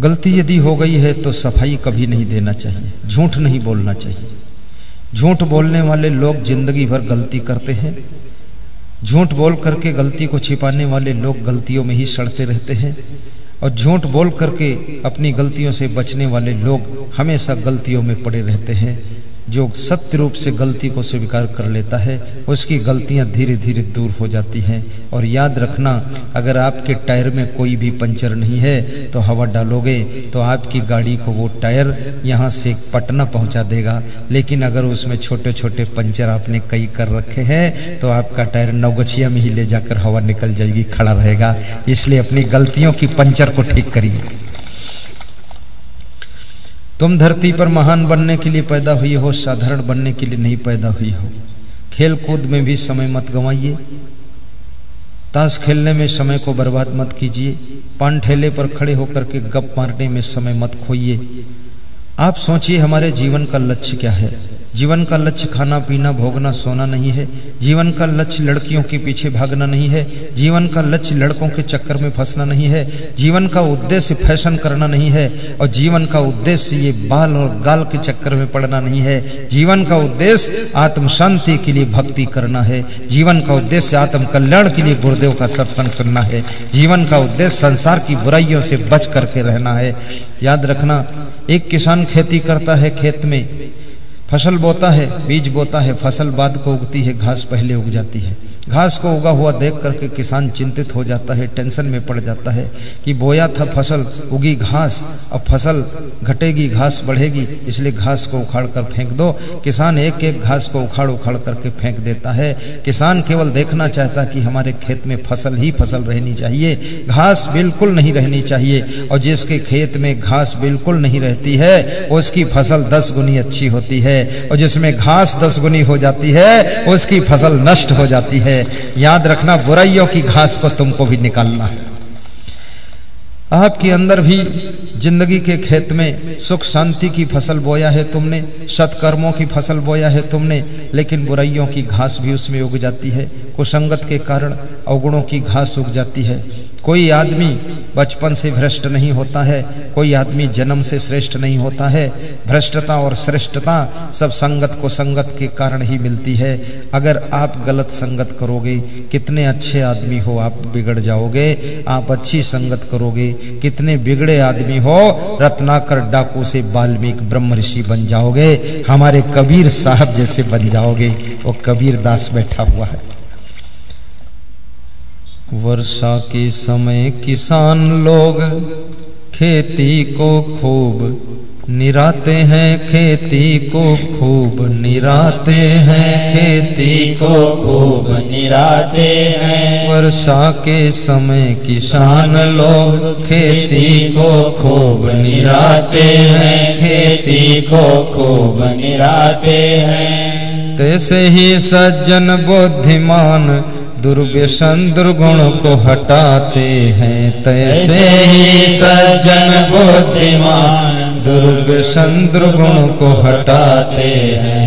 गलती यदि हो गई है तो सफाई कभी नहीं देना चाहिए, झूठ नहीं बोलना चाहिए। झूठ बोलने वाले लोग जिंदगी भर गलती करते हैं। झूठ बोल करके गलती को छिपाने वाले लोग गलतियों में ही सड़ते रहते हैं, और झूठ बोल करके अपनी गलतियों से बचने वाले लोग हमेशा गलतियों में पड़े रहते हैं। जो सत्य रूप से गलती को स्वीकार कर लेता है उसकी गलतियां धीरे धीरे दूर हो जाती हैं। और याद रखना, अगर आपके टायर में कोई भी पंचर नहीं है तो हवा डालोगे तो आपकी गाड़ी को वो टायर यहाँ से पटना पहुँचा देगा, लेकिन अगर उसमें छोटे छोटे पंचर आपने कई कर रखे हैं तो आपका टायर नवगछिया में ही ले जाकर हवा निकल जाएगी, खड़ा रहेगा। इसलिए अपनी गलतियों की पंचर को ठीक करिए। तुम धरती पर महान बनने के लिए पैदा हुई हो, साधारण बनने के लिए नहीं पैदा हुई हो। खेल कूद में भी समय मत गंवाइए, ताश खेलने में समय को बर्बाद मत कीजिए, पान ठेले पर खड़े होकर के गप मारने में समय मत खोइए। आप सोचिए हमारे जीवन का लक्ष्य क्या है। जीवन का लक्ष्य खाना पीना भोगना सोना नहीं है। जीवन का लक्ष्य लड़कियों के पीछे भागना नहीं है। जीवन का लक्ष्य लड़कों के चक्कर में फंसना नहीं है। जीवन का उद्देश्य फैशन करना नहीं है, और जीवन का उद्देश्य ये बाल और गाल के चक्कर में पड़ना नहीं है। जीवन का उद्देश्य आत्म शांति के लिए भक्ति करना है। जीवन का उद्देश्य आत्म कल्याण के लिए गुरुदेव का सत्संग सुनना है। जीवन का उद्देश्य संसार की बुराइयों से बच करके रहना है। याद रखना, एक किसान खेती करता है, खेत में फसल बोता है, बीज बोता है, फसल बाद को उगती है, घास पहले उग जाती है। घास को उगा हुआ देख करके किसान चिंतित हो जाता है, टेंशन में पड़ जाता है कि बोया था फसल, उगी घास, अब फसल घटेगी, घास बढ़ेगी, इसलिए घास को उखाड़ कर फेंक दो। किसान एक एक घास को उखाड़ उखाड़ करके फेंक देता है। किसान केवल देखना चाहता कि हमारे खेत में फसल ही फसल रहनी चाहिए, घास बिल्कुल नहीं रहनी चाहिए। और जिसके खेत में घास बिल्कुल नहीं रहती है उसकी फसल 10 गुनी अच्छी होती है, और जिसमें घास 10 गुनी हो जाती है उसकी फसल नष्ट हो जाती है। याद रखना, बुराइयों की घास को तुमको भी निकालना है। आपके अंदर भी जिंदगी के खेत में सुख शांति की फसल बोया है तुमने, सत्कर्मों की फसल बोया है तुमने, लेकिन बुराइयों की घास भी उसमें उग जाती है। कुसंगत के कारण अवगुणों की घास उग जाती है। कोई आदमी बचपन से भ्रष्ट नहीं होता है, कोई आदमी जन्म से श्रेष्ठ नहीं होता है। भ्रष्टता और श्रेष्ठता सब संगत को संगत के कारण ही मिलती है। अगर आप गलत संगत करोगे, कितने अच्छे आदमी हो आप बिगड़ जाओगे। आप अच्छी संगत करोगे, कितने बिगड़े आदमी हो रत्नाकर डाकू से वाल्मीकि ब्रह्म ऋषि बन जाओगे, हमारे कबीर साहब जैसे बन जाओगे। वो कबीर दास बैठा हुआ है। वर्षा के समय किसान लोग खेती को खूब निराते हैं, खेती को खूब निराते हैं, खेती को खूब निराते हैं। वर्षा के समय किसान लोग खेती को खूब निराते हैं, खेती को खूब निराते हैं। तैसे ही सज्जन बुद्धिमान दुर्व्यसन दुर्गुण को हटाते हैं। तैसे ही सज्जन बुद्धिमान दुर्व्यसन दुर्गुण को हटाते हैं।